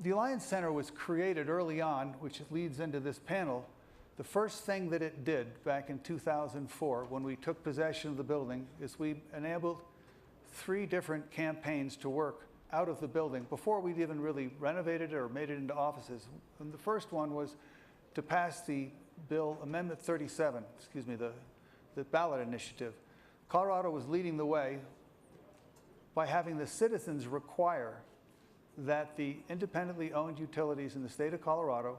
the Alliance Center was created early on, which leads into this panel. The first thing that it did back in 2004, when we took possession of the building, is we enabled 3 different campaigns to work out of the building before we'd even really renovated it or made it into offices. And the first one was to pass the bill, Amendment 37, the ballot initiative. Colorado was leading the way by having the citizens require that the independently owned utilities in the state of Colorado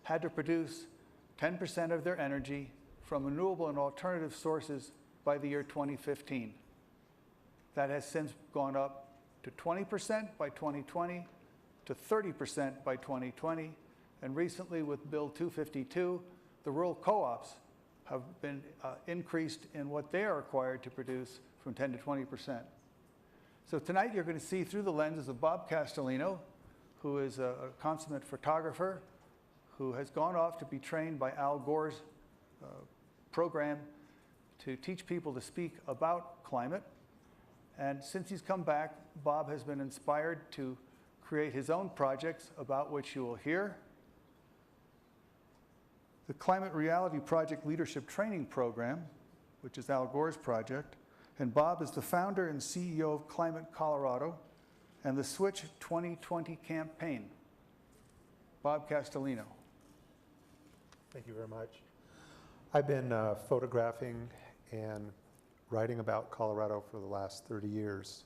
had to produce 10% of their energy from renewable and alternative sources by the year 2015. That has since gone up to 20% by 2020, to 30% by 2020, and recently with Bill 252, the rural co-ops have been increased in what they are required to produce from 10 to 20%. So tonight you're going to see through the lenses of Bob Castellino, who is a consummate photographer, who has gone off to be trained by Al Gore's program to teach people to speak about climate. And since he's come back, Bob has been inspired to create his own projects, about which you will hear. The Climate Reality Project Leadership Training Program, which is Al Gore's project. And Bob is the founder and CEO of Climate Colorado and the Switch 2020 campaign. Bob Castellino. Thank you very much. I've been photographing and writing about Colorado for the last 30 years,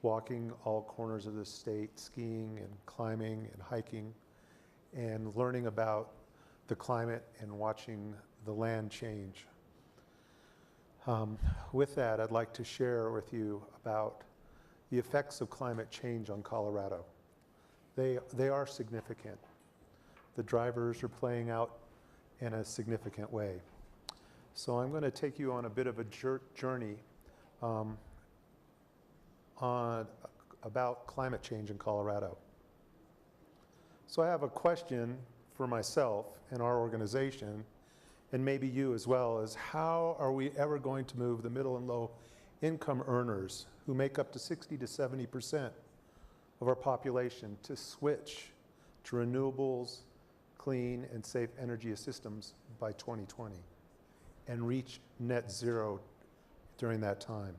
walking all corners of the state, skiing and climbing and hiking, and learning about the climate and watching the land change. With that, I'd like to share with you about the effects of climate change on Colorado. They are significant. The drivers are playing out in a significant way. So I'm going to take you on a bit of a journey about climate change in Colorado. So I have a question for myself and our organization, and maybe you as well, is how are we ever going to move the middle and low income earners, who make up to 60 to 70% of our population, to switch to renewables, clean and safe energy systems by 2020 and reach net zero during that time?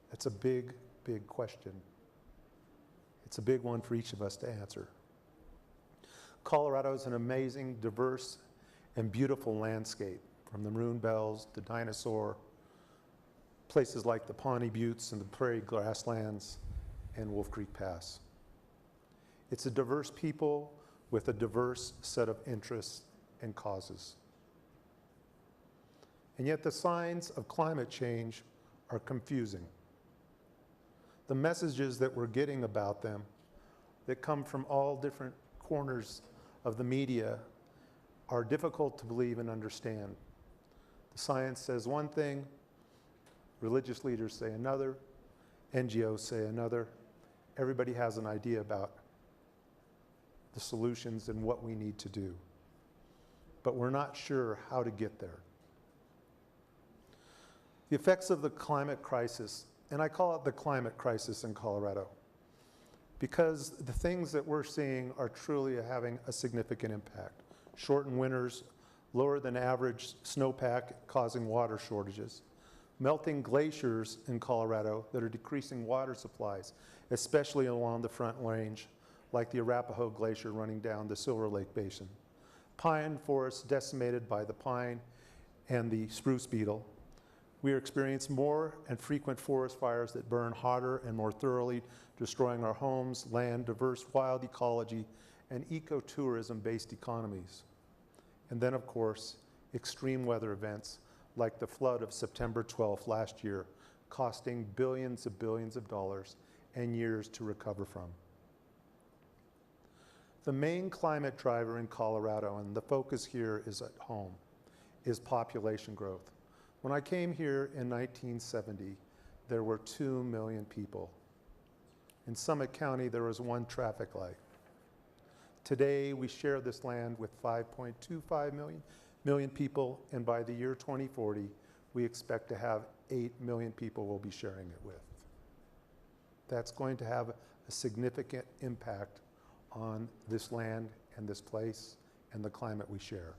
That's a big, big question. It's a big one for each of us to answer. Colorado is an amazing, diverse, and beautiful landscape, from the maroon bells to dinosaur, places like the Pawnee Buttes and the prairie grasslands and Wolf Creek Pass. It's a diverse people with a diverse set of interests and causes. And yet the signs of climate change are confusing. The messages that we're getting about them, that come from all different corners of the media, are difficult to believe and understand. The science says one thing, religious leaders say another, NGOs say another. Everybody has an idea about the solutions and what we need to do, but we're not sure how to get there. The effects of the climate crisis, and I call it the climate crisis in Colorado, because the things that we're seeing are truly having a significant impact. Shortened winters, lower than average snowpack causing water shortages, melting glaciers in Colorado that are decreasing water supplies, especially along the Front Range, like the Arapahoe Glacier running down the Silver Lake Basin. Pine forests decimated by the pine and the spruce beetle. We are experiencing more and frequent forest fires that burn hotter and more thoroughly, destroying our homes, land, diverse wild ecology, and ecotourism-based economies. And then, of course, extreme weather events like the flood of September 12th last year, costing billions of dollars and years to recover from. The main climate driver in Colorado, and the focus here is at home, is population growth. When I came here in 1970, there were 2 million people. In Summit County, there was 1 traffic light. Today, we share this land with 5.25 million people, and by the year 2040, we expect to have 8 million people we'll be sharing it with. That's going to have a significant impact on this land and this place and the climate we share.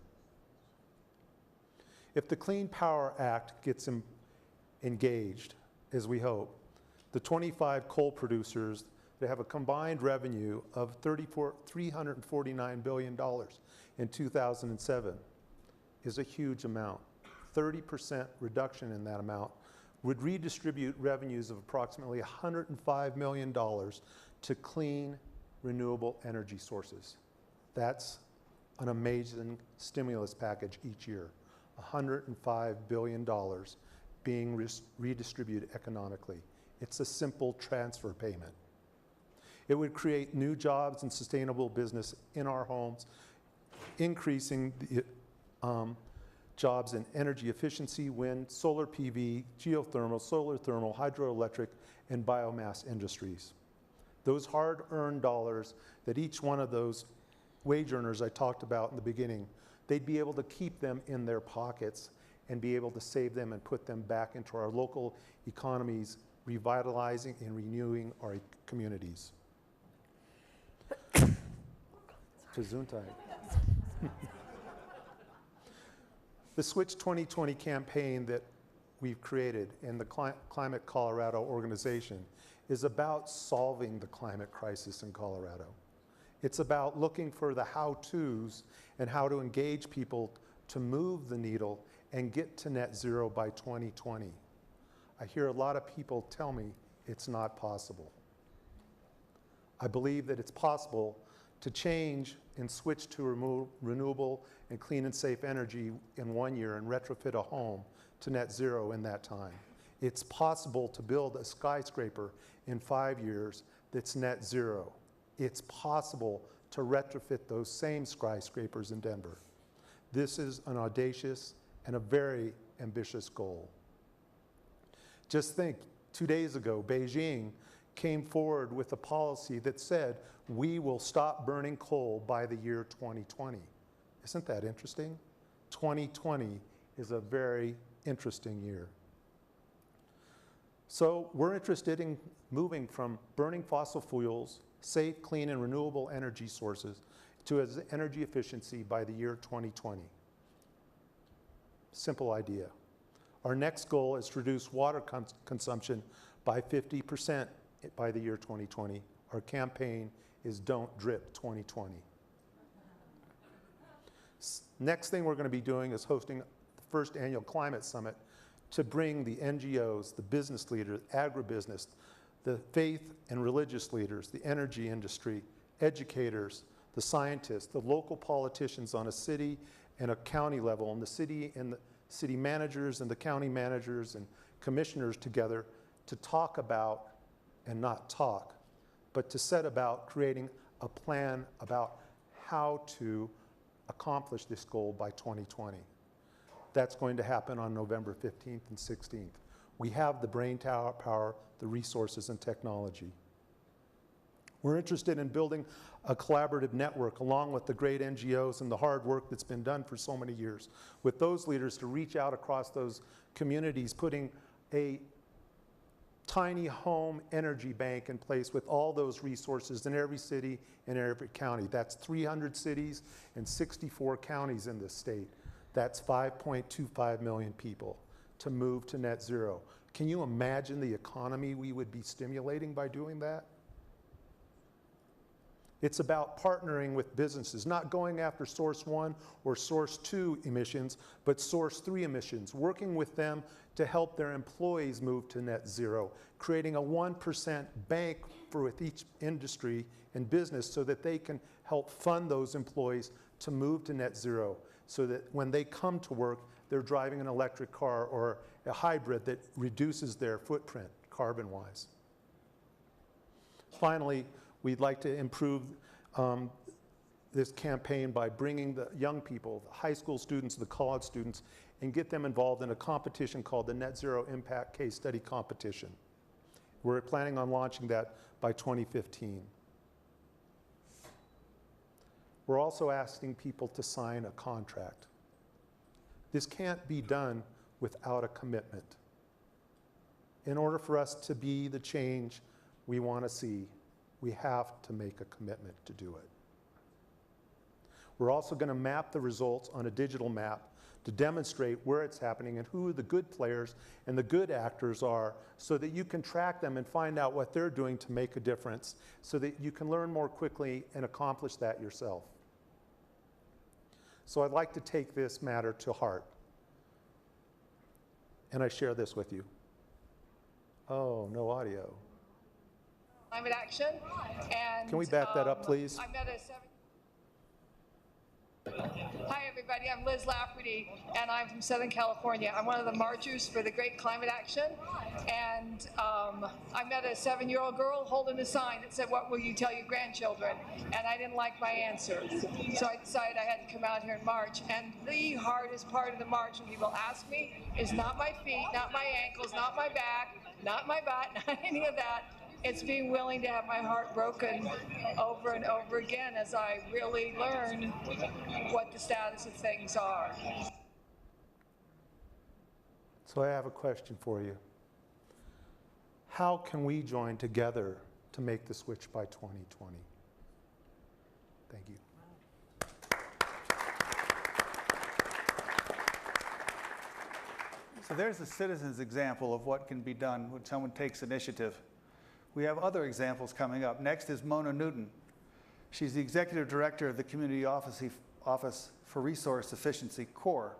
If the Clean Power Act gets engaged, as we hope, the 25 coal producers that have a combined revenue of $349 billion in 2007 is a huge amount. 30% reduction in that amount would redistribute revenues of approximately $105 million to clean, renewable energy sources. That's an amazing stimulus package each year. $105 billion being redistributed economically. It's a simple transfer payment. It would create new jobs and sustainable business in our homes, increasing the jobs in energy efficiency, wind, solar PV, geothermal, solar thermal, hydroelectric, and biomass industries. Those hard-earned dollars that each one of those wage earners I talked about in the beginning, they'd be able to keep them in their pockets and be able to save them and put them back into our local economies, revitalizing and renewing our communities. Gesundheit. The Switch 2020 campaign that we've created in the Climate Colorado organization is about solving the climate crisis in Colorado. It's about looking for the how-tos and how to engage people to move the needle and get to net zero by 2020. I hear a lot of people tell me it's not possible. I believe that it's possible to change and switch to renewable and clean and safe energy in 1 year and retrofit a home to net zero in that time. It's possible to build a skyscraper in 5 years that's net zero. It's possible to retrofit those same skyscrapers in Denver. This is an audacious and a very ambitious goal. Just think, 2 days ago, Beijing came forward with a policy that said we will stop burning coal by the year 2020. Isn't that interesting? 2020 is a very interesting year. So we're interested in moving from burning fossil fuels, safe, clean, and renewable energy sources to energy efficiency by the year 2020. Simple idea. Our next goal is to reduce water consumption by 50% by the year 2020. Our campaign is Don't Drip 2020. Next thing we're going to be doing is hosting the first annual climate summit to bring the NGOs, the business leaders, agribusiness, the faith and religious leaders, the energy industry, educators, the scientists, the local politicians on a city and a county level, and the city managers and the county managers and commissioners together to talk about, and not talk, but to set about creating a plan about how to accomplish this goal by 2020. That's going to happen on November 15th and 16th. We have the brain power, the resources, and technology. We're interested in building a collaborative network along with the great NGOs and the hard work that's been done for so many years with those leaders to reach out across those communities, putting a tiny home energy bank in place with all those resources in every city and every county. That's 300 cities and 64 counties in this state. That's 5.25 million people to move to net zero. Can you imagine the economy we would be stimulating by doing that? It's about partnering with businesses, not going after source 1 or source 2 emissions, but source 3 emissions, working with them to help their employees move to net zero, creating a 1% bank with each industry and business so that they can help fund those employees to move to net zero, so that when they come to work, they're driving an electric car or a hybrid that reduces their footprint carbon-wise. Finally, we'd like to improve this campaign by bringing the young people, the high school students, the college students, and get them involved in a competition called the Net Zero Impact Case Study Competition. We're planning on launching that by 2015. We're also asking people to sign a contract. This can't be done without a commitment. In order for us to be the change we want to see, we have to make a commitment to do it. We're also going to map the results on a digital map to demonstrate where it's happening and who the good players and the good actors are, so that you can track them and find out what they're doing to make a difference, so that you can learn more quickly and accomplish that yourself. So I'd like to take this matter to heart, and I share this with you. Oh, no audio. Climate action, and Can we back that up, please? I met a Hi everybody, I'm Liz Lafferty, and I'm from Southern California. I'm one of the marchers for the Great Climate Action, and I met a 7-year-old girl holding a sign that said, "What will you tell your grandchildren?" And I didn't like my answer, so I decided I had to come out here and march. And the hardest part of the march, when people ask me, is not my feet, not my ankles, not my back, not my butt, not any of that. It's being willing to have my heart broken over and over again as I really learn what the status of things are. So I have a question for you. How can we join together to make the switch by 2020? Thank you. So there's a citizen's example of what can be done when someone takes initiative. We have other examples coming up. Next is Mona Newton. She's the Executive Director of the Community Office for Resource Efficiency, CORE,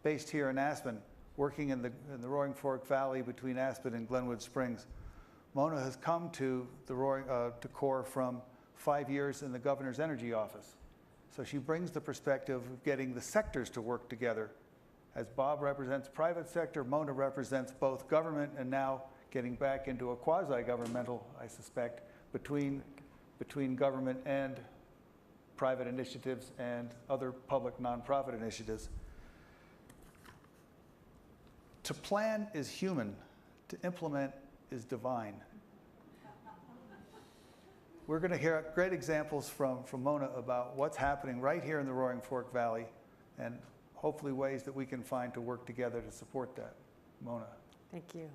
based here in Aspen, working in the Roaring Fork Valley between Aspen and Glenwood Springs. Mona has come to to CORE from 5 years in the Governor's Energy Office. So she brings the perspective of getting the sectors to work together. As Bob represents private sector, Mona represents both government and now getting back into a quasi-governmental, I suspect, between government and private initiatives and other public nonprofit initiatives. To plan is human, to implement is divine. We're going to hear great examples from Mona about what's happening right here in the Roaring Fork Valley, and hopefully ways that we can find to work together to support that. Mona. Thank you.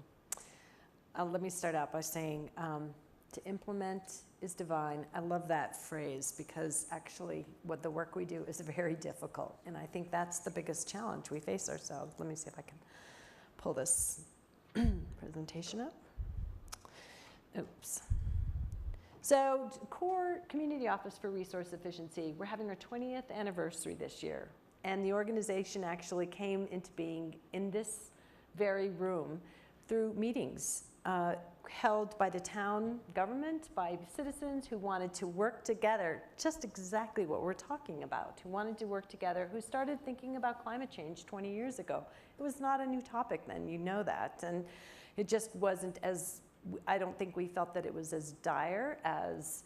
Let me start out by saying to implement is divine. I love that phrase because actually what the work we do is very difficult. And I think that's the biggest challenge we face ourselves. Let me see if I can pull this presentation up. Oops. So CORE, Community Office for Resource Efficiency, we're having our 20th anniversary this year. And the organization actually came into being in this very room through meetings held by the town government, by citizens who wanted to work together, just exactly what we're talking about, who wanted to work together, who started thinking about climate change 20 years ago. It was not a new topic then, you know that, and it just wasn't as, I don't think we felt that it was as dire as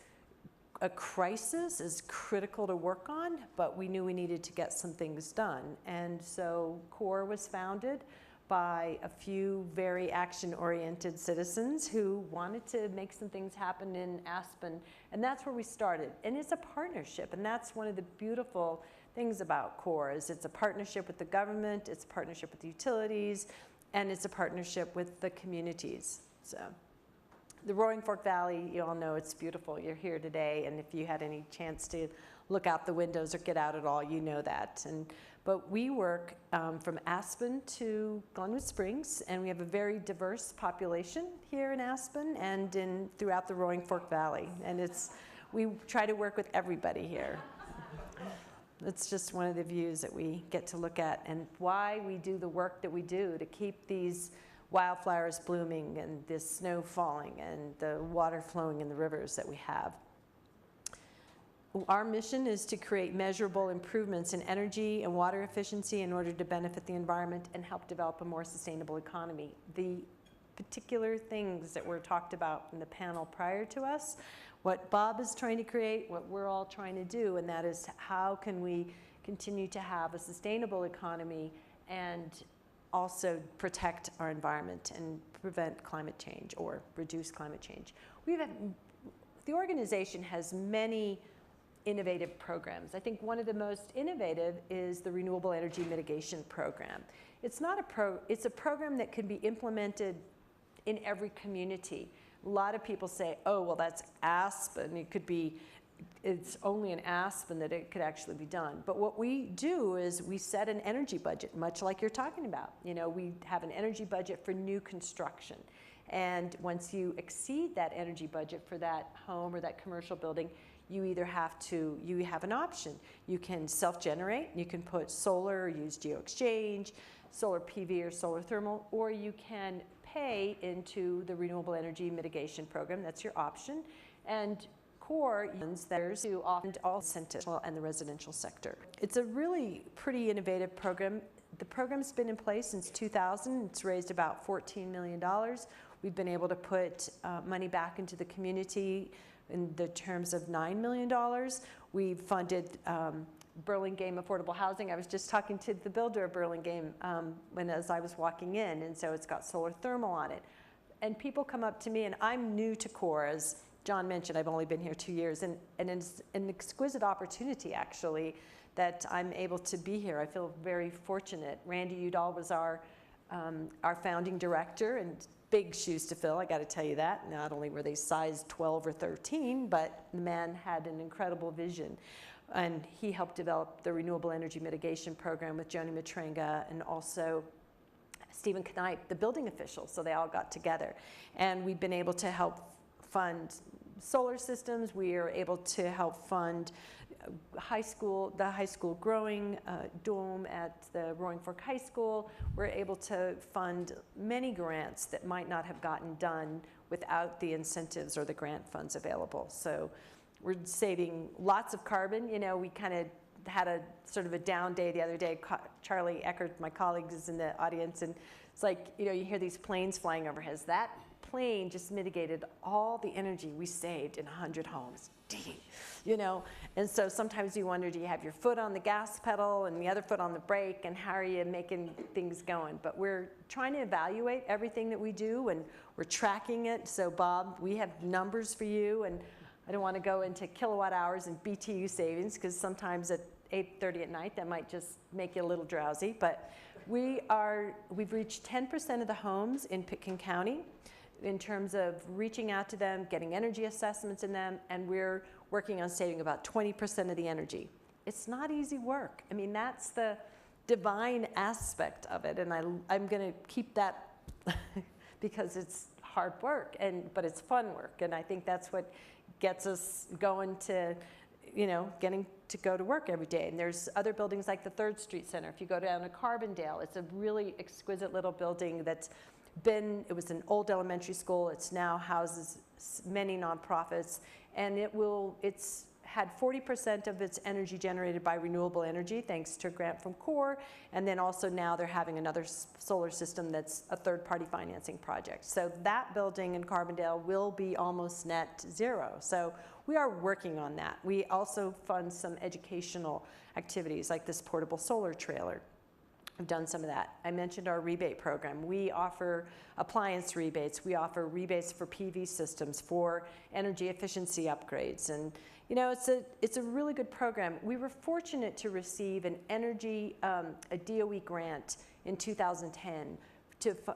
a crisis, as critical to work on, but we knew we needed to get some things done. And so CORE was founded by a few very action-oriented citizens who wanted to make some things happen in Aspen, and that's where we started. And it's a partnership, and that's one of the beautiful things about CORE, is it's a partnership with the government, it's a partnership with the utilities, and it's a partnership with the communities. So the Roaring Fork Valley, you all know it's beautiful. You're here today, and if you had any chance to look out the windows or get out at all, you know that. But we work from Aspen to Glenwood Springs, and we have a very diverse population here in Aspen and throughout the Roaring Fork Valley. And we try to work with everybody here. That's just one of the views that we get to look at, and why we do the work that we do to keep these wildflowers blooming and the snow falling and the water flowing in the rivers that we have. Our mission is to create measurable improvements in energy and water efficiency in order to benefit the environment and help develop a more sustainable economy. The particular things that were talked about in the panel prior to us, what Bob is trying to create, what we're all trying to do, and that is how can we continue to have a sustainable economy and also protect our environment and prevent climate change or reduce climate change. The organization has many innovative programs. I think one of the most innovative is the Renewable Energy Mitigation Program. It's a program that can be implemented in every community, A lot of people say, oh, well, that's Aspen. It's only in Aspen that it could actually be done. But what we do is we set an energy budget, much like you're talking about. You know, we have an energy budget for new construction. And once you exceed that energy budget for that home or that commercial building, you either you have an option. You can self-generate, you can put solar or use GeoExchange, solar PV or solar thermal, or you can pay into the Renewable Energy Mitigation Program. That's your option. And CORE uses that to offer all incentives and the residential sector. It's a really pretty innovative program. The program's been in place since 2000. It's raised about $14 million. We've been able to put money back into the community in the terms of $9 million. We've funded Burlingame Affordable Housing. I was just talking to the builder of Burlingame as I was walking in, and so it's got solar thermal on it. And people come up to me, and I'm new to CORE, as John mentioned. I've only been here 2 years, and it's an exquisite opportunity, actually, that I'm able to be here. I feel very fortunate. Randy Udall was our founding director, and big shoes to fill, I got to tell you that. Not only were they size 12 or 13, but the man had an incredible vision. And he helped develop the Renewable Energy Mitigation Program with Joni Matrenga and also Stephen Knight, the building official. So they all got together. And we've been able to help fund solar systems. We are able to help fund the high school growing dome at the Roaring Fork High School. We're able to fund many grants that might not have gotten done without the incentives or the grant funds available. So we're saving lots of carbon. You know, we kind of had a sort of a down day the other day. Charlie Eckert, my colleague, is in the audience, and it's like, you know, you hear these planes flying overhead. That plane just mitigated all the energy we saved in 100 homes. Dang, you know, and so sometimes you wonder, do you have your foot on the gas pedal and the other foot on the brake, and how are you making things going? But we're trying to evaluate everything that we do, and we're tracking it. So Bob, we have numbers for you, and I don't want to go into kilowatt hours and BTU savings, because sometimes at 8:30 at night that might just make you a little drowsy. But we've reached 10% of the homes in Pitkin County in terms of reaching out to them, getting energy assessments in them, and we're working on saving about 20% of the energy. It's not easy work. I mean, that's the divine aspect of it, and I'm going to keep that because it's hard work, but it's fun work, and I think that's what gets us going to, you know, getting to go to work every day. And there's other buildings like the 3rd Street Center. If you go down to Carbondale, it's a really exquisite little building that's it was an old elementary school. It's now houses many nonprofits, and it's had 40% of its energy generated by renewable energy, thanks to a grant from CORE, and then also now they're having another solar system that's a third-party financing project. So that building in Carbondale will be almost net zero. So we are working on that. We also fund some educational activities like this portable solar trailer. I've done some of that. I mentioned our rebate program. We offer appliance rebates. We offer rebates for PV systems, for energy efficiency upgrades. And you know, it's a really good program. We were fortunate to receive an a DOE grant in 2010,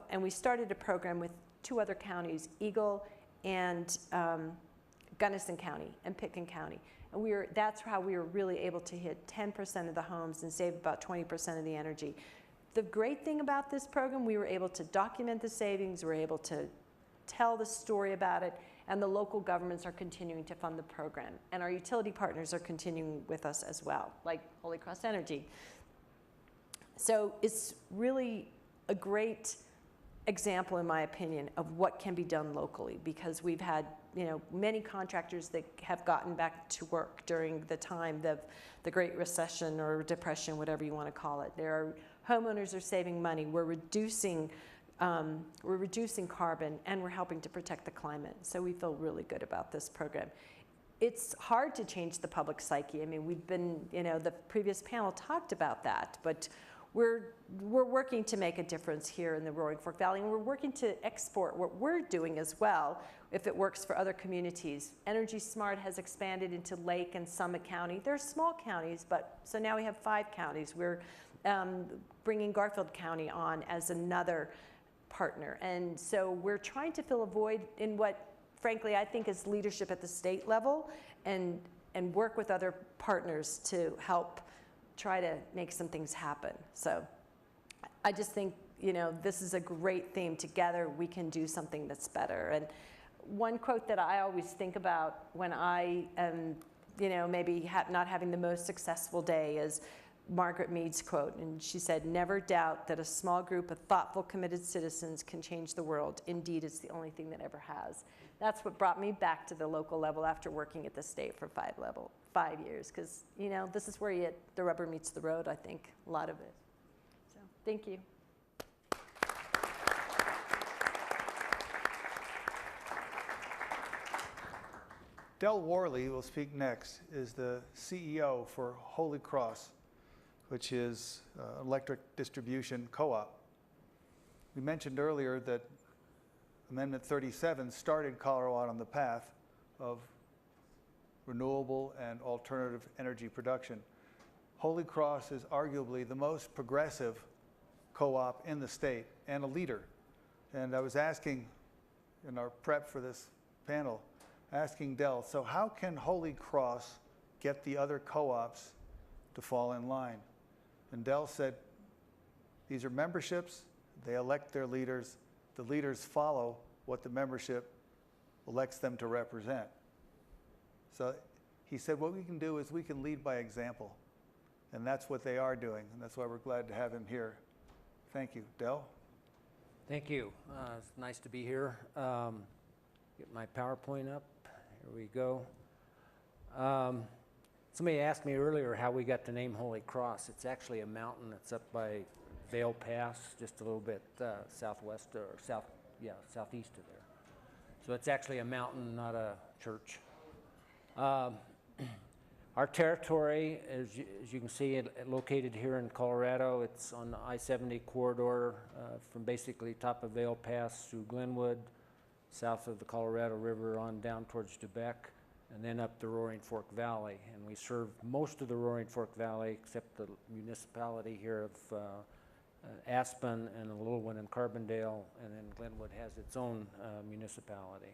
and we started a program with 2 other counties, Eagle and Gunnison County and Pitkin County. And that's how we were really able to hit 10% of the homes and save about 20% of the energy. The great thing about this program, we were able to document the savings, we were able to tell the story about it, and the local governments are continuing to fund the program. And our utility partners are continuing with us as well, like Holy Cross Energy. So it's really a great example, in my opinion, of what can be done locally, because we've had, you know, many contractors that have gotten back to work during the time of the Great Recession or Depression, whatever you want to call it. Homeowners are saving money. We're reducing carbon, and we're helping to protect the climate. So we feel really good about this program. It's hard to change the public psyche. I mean, we've been, you know, the previous panel talked about that, but we're working to make a difference here in the Roaring Fork Valley, and we're working to export what we're doing as well, if it works for other communities. Energy Smart has expanded into Lake and Summit County. They're small counties, but so now we have 5 counties. We're bringing Garfield County on as another partner, and so we're trying to fill a void in what frankly, I think is leadership at the state level, and work with other partners to help try to make some things happen. So I just think, you know, this is a great theme. Together we can do something that's better. And one quote that I always think about when I am, you know, maybe not having the most successful day is Margaret Mead's quote, and she said, "Never doubt that a small group of thoughtful, committed citizens can change the world. Indeed, it's the only thing that ever has." That's what brought me back to the local level after working at the state for 5 years, because, you know, this is where the rubber meets the road, I think, a lot of it. So, thank you. Del Worley will speak next, is the CEO for Holy Cross, which is electric distribution co-op. We mentioned earlier that Amendment 37 started Colorado on the path of renewable and alternative energy production. Holy Cross is arguably the most progressive co-op in the state and a leader. And I was asking in our prep for this panel, asking Del, so how can Holy Cross get the other co-ops to fall in line? And Del said, these are memberships, they elect their leaders, the leaders follow what the membership elects them to represent. So he said, what we can do is we can lead by example. And that's what they are doing, and that's why we're glad to have him here. Thank you. Del? Thank you. It's nice to be here. Get my PowerPoint up. Here we go. Somebody asked me earlier how we got the name Holy Cross. It's actually a mountain that's up by Vail Pass, just a little bit southwest or southeast of there. So it's actually a mountain, not a church. Our territory, as you can see, located here in Colorado. It's on the I-70 corridor from basically top of Vail Pass through Glenwood, south of the Colorado River on down towards Dubec, and then up the Roaring Fork Valley. And we serve most of the Roaring Fork Valley except the municipality here of Aspen and a little one in Carbondale, and then Glenwood has its own municipality.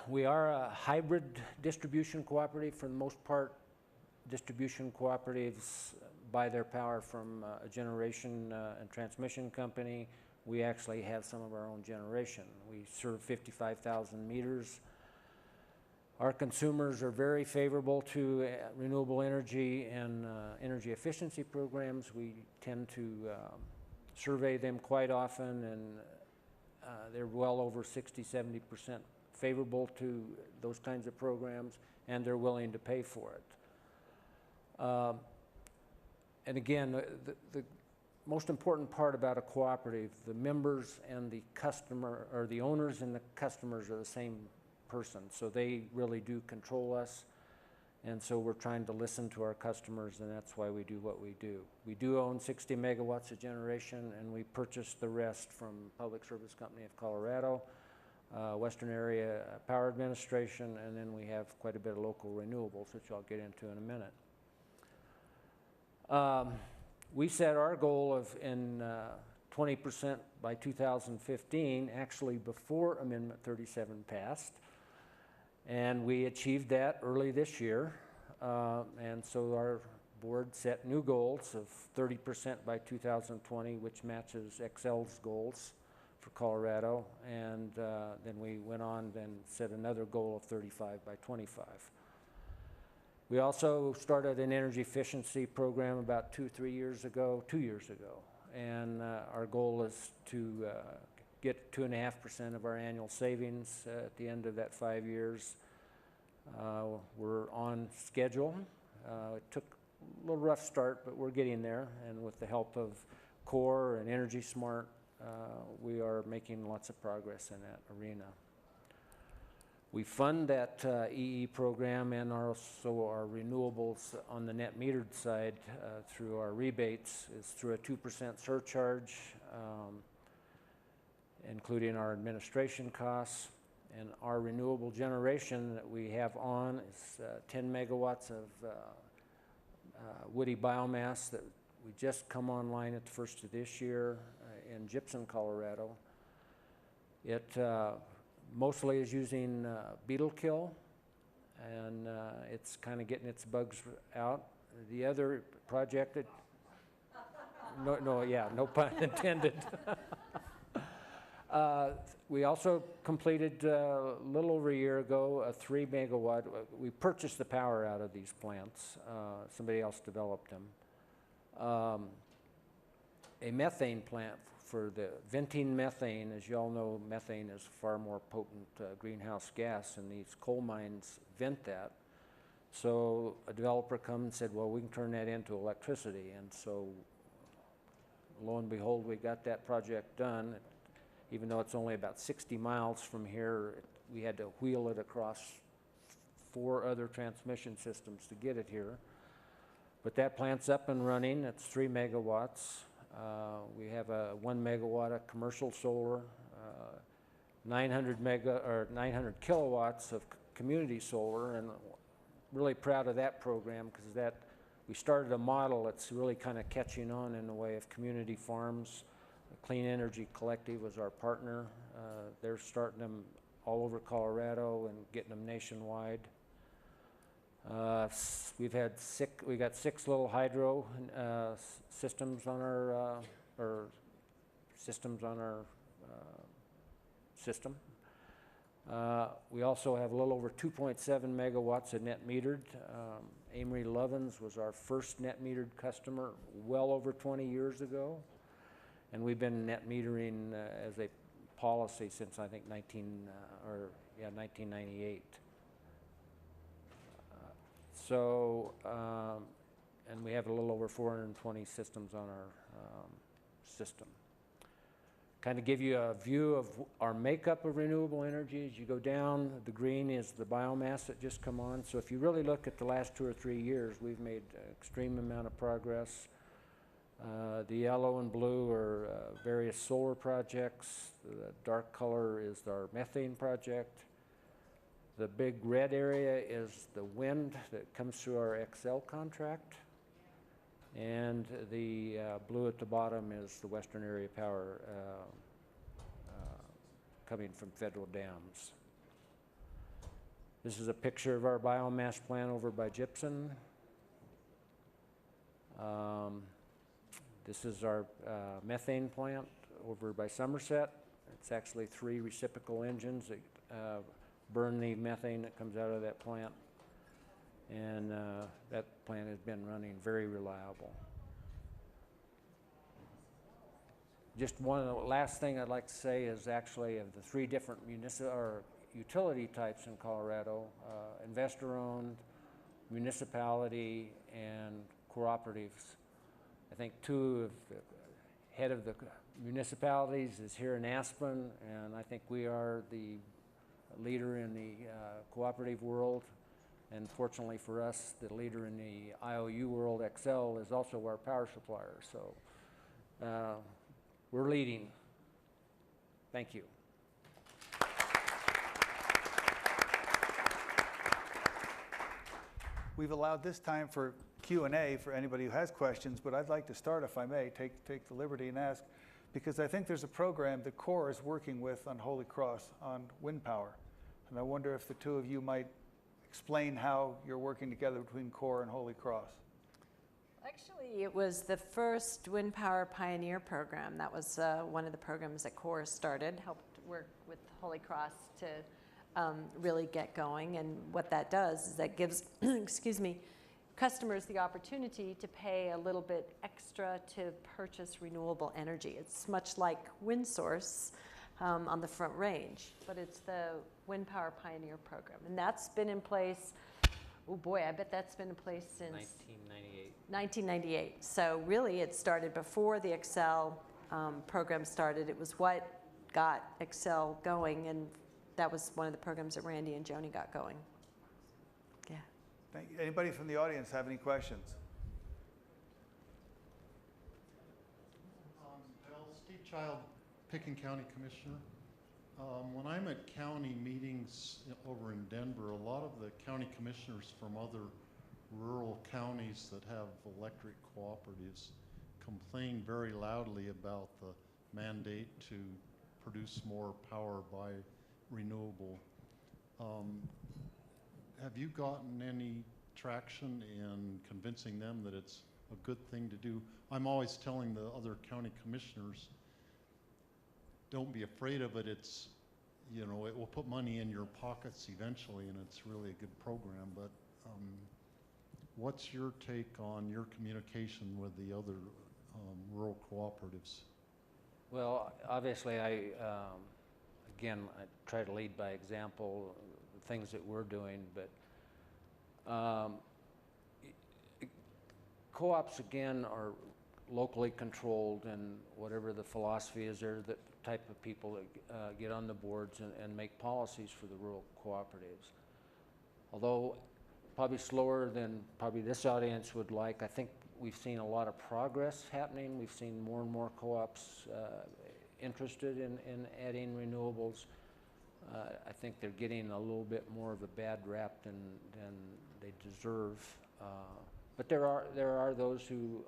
We are a hybrid distribution cooperative. For the most part, distribution cooperatives buy their power from a generation and transmission company. We actually have some of our own generation. We serve 55,000 meters. Our consumers are very favorable to renewable energy and energy efficiency programs. We tend to survey them quite often, and they're well over 60-70% favorable to those kinds of programs, and they're willing to pay for it. And again, the most important part about a cooperative, the members and the customer, or the owners and the customers are the same person, so they really do control us, and so we're trying to listen to our customers, and that's why we do what we do. We do own 60 megawatts of generation, and we purchase the rest from Public Service Company of Colorado, Western Area Power Administration, and then we have quite a bit of local renewables, which I'll get into in a minute. We set our goal of 20% by 2015, actually before Amendment 37 passed, and we achieved that early this year, and so our board set new goals of 30% by 2020, which matches Excel's goals for Colorado, and then we went on and set another goal of 35 by 25. We also started an energy efficiency program about 2 years ago, and our goal is to get 2.5% of our annual savings at the end of that 5 years. We're on schedule. It took a little rough start, but we're getting there, and with the help of CORE and Energy Smart, we are making lots of progress in that arena. We fund that EE program and also our renewables on the net metered side through our rebates is through a 2% surcharge, including our administration costs. And our renewable generation that we have on is 10 megawatts of woody biomass that we just come online at the first of this year in Gypsum, Colorado. It mostly is using beetle kill, and it's kind of getting its bugs out. The other project, no pun intended. We also completed a little over a year ago a 3 megawatt. We purchased the power out of these plants. Somebody else developed them. A methane plant for the venting methane. As you all know, methane is far more potent greenhouse gas, and these coal mines vent that. So a developer come and said, well, we can turn that into electricity. And so lo and behold, we got that project done. Even though it's only about 60 miles from here, we had to wheel it across 4 other transmission systems to get it here. But that plant's up and running. It's 3 megawatts. We have a 1 megawatt of commercial solar, 900 kilowatts of community solar, and really proud of that program because that we started a model that's really kind of catching on in the way of community farms. Clean Energy Collective was our partner. They're starting them all over Colorado and getting them nationwide. We got 6 little hydro systems on our system. We also have a little over 2.7 megawatts of net metered. Amory Lovins was our first net metered customer well over 20 years ago. And we've been net metering as a policy since I think 1998. And we have a little over 420 systems on our system. Kind of give you a view of our makeup of renewable energy. As you go down, the green is the biomass that just come on. So if you really look at the last 2 or 3 years, we've made an extreme amount of progress. The yellow and blue are various solar projects. The dark color is our methane project. The big red area is the wind that comes through our Xcel contract. And the blue at the bottom is the Western Area Power coming from federal dams. This is a picture of our biomass plant over by Gypsum. This is our methane plant over by Somerset. It's actually 3 reciprocal engines that burn the methane that comes out of that plant. And that plant has been running very reliable. Just one last thing I'd like to say is actually of the 3 different utility types in Colorado, investor-owned, municipality, and cooperatives. I think 2 of the head of the municipalities is here in Aspen, and I think we are the leader in the cooperative world. And fortunately for us, the leader in the IOU world, Xcel, is also our power supplier. So we're leading. Thank you. We've allowed this time for Q&A for anybody who has questions, but I'd like to start, if I may, take the liberty and ask, because I think there's a program that CORE is working with on Holy Cross on wind power. And I wonder if the 2 of you might explain how you're working together between CORE and Holy Cross. Actually, it was the first Wind Power Pioneer program. That was one of the programs that CORE started, helped work with Holy Cross to really get going. And what that does is that gives, excuse me, customers the opportunity to pay a little bit extra to purchase renewable energy. It's much like WindSource on the Front Range, but it's the Wind Power Pioneer program. And that's been in place, oh boy, I bet that's been in place since 1998. So really it started before the Xcel program started. It was what got Xcel going, and that was one of the programs that Randy and Joni got going. Yeah. Thank you. Anybody from the audience have any questions? Bill, Steve Child, Picken County Commissioner. When I'm at county meetings over in Denver, a lot of the county commissioners from other rural counties that have electric cooperatives complain very loudly about the mandate to produce more power by renewable. Have you gotten any traction in convincing them that it's a good thing to do? I'm always telling the other county commissioners, don't be afraid of it. It's, you know, it will put money in your pockets eventually, and it's really a good program. But what's your take on your communication with the other rural cooperatives? Well, obviously, again, I try to lead by example, the things that we're doing, but co-ops, again, are locally controlled, and whatever the philosophy is, they're the type of people that get on the boards and make policies for the rural cooperatives. Although probably slower than probably this audience would like, I think we've seen a lot of progress happening. We've seen more and more co-ops interested in adding renewables. I think they're getting a little bit more of a bad rap than they deserve. But there are those who,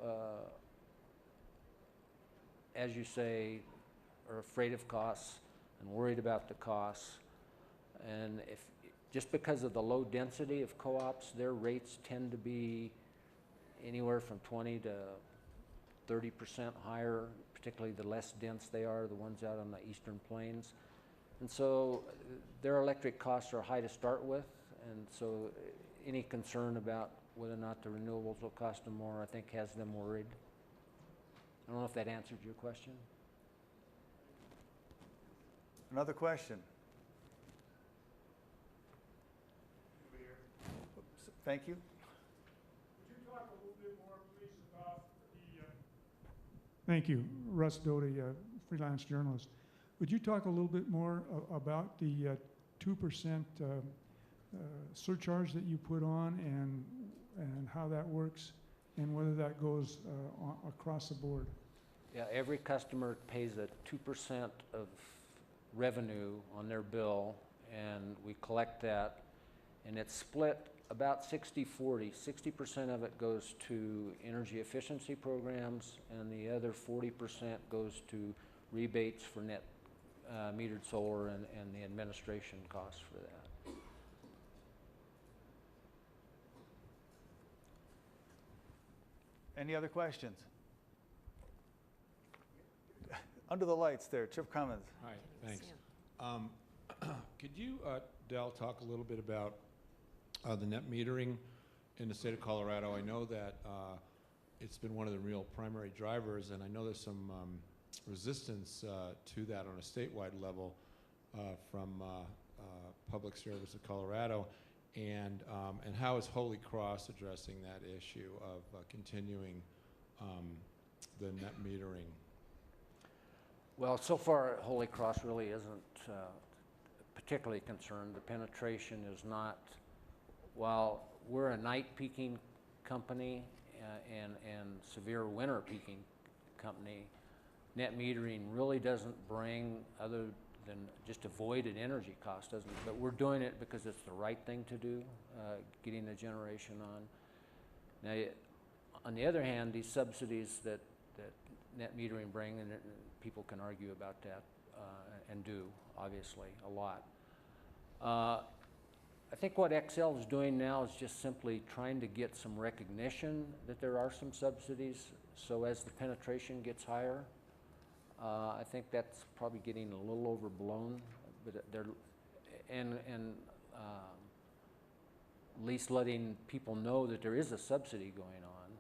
as you say, are afraid of costs and worried about the costs. And if just because of the low density of co-ops, their rates tend to be anywhere from 20 to 30% higher, particularly the less dense they are, the ones out on the eastern plains. And so their electric costs are high to start with, and so any concern about whether or not the renewables will cost them more, I think, has them worried. I don't know if that answered your question. Another question? Oops, thank you. Would you talk a little bit more, please, about the... Thank you. Russ Doty, freelance journalist. Would you talk a little bit more about the 2% surcharge that you put on and how that works and whether that goes across the board? Yeah, every customer pays a 2% of revenue on their bill, and we collect that, and it's split about 60-40. 60% of it goes to energy efficiency programs, and the other 40% goes to rebates for net metered solar and the administration costs for that. Any other questions? Under the lights there, Chip Cummins. Hi, thanks. Could you, Del, talk a little bit about the net metering in the state of Colorado? I know that it's been one of the real primary drivers, and I know there's some resistance to that on a statewide level from Public Service of Colorado. And how is Holy Cross addressing that issue of continuing the net metering? Well, so far, Holy Cross really isn't particularly concerned. The penetration is not, while we're a night peaking company and severe winter peaking company, net metering really doesn't bring, other than just avoided energy cost, doesn't it? But we're doing it because it's the right thing to do, getting the generation on. Now, on the other hand, these subsidies that net metering bring, and people can argue about that, and do, obviously, a lot. I think what Xcel is doing now is just simply trying to get some recognition that there are some subsidies, so as the penetration gets higher, I think that's probably getting a little overblown, but they're, and at least letting people know that there is a subsidy going on,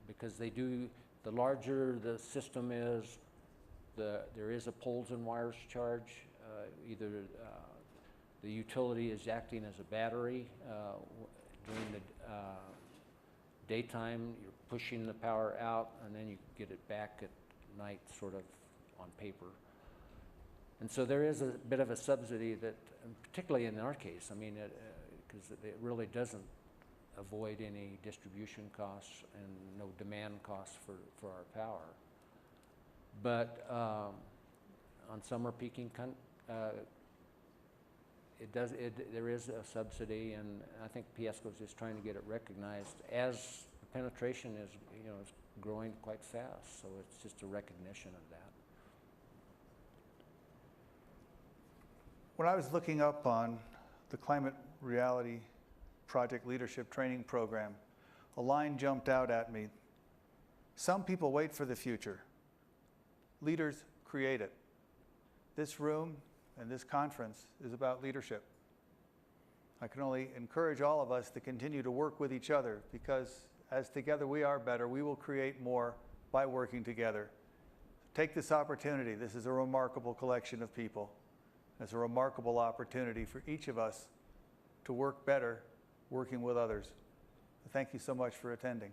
because they do, the larger the system is, there is a poles and wires charge. Either the utility is acting as a battery during the daytime, you're pushing the power out, and then you get it back at night, sort of on paper. And so there is a bit of a subsidy that, particularly in our case, I mean, because it really doesn't avoid any distribution costs and no demand costs for our power. But on summer peaking, there is a subsidy, and I think PSCO is just trying to get it recognized as the penetration is, is growing quite fast. So it's just a recognition of that. When I was looking up on the Climate Reality Project Leadership Training Program, a line jumped out at me. Some people wait for the future. Leaders create it. This room and this conference is about leadership. I can only encourage all of us to continue to work with each other, because as together we are better, we will create more by working together. Take this opportunity. This is a remarkable collection of people. It's a remarkable opportunity for each of us to work better working with others. Thank you so much for attending.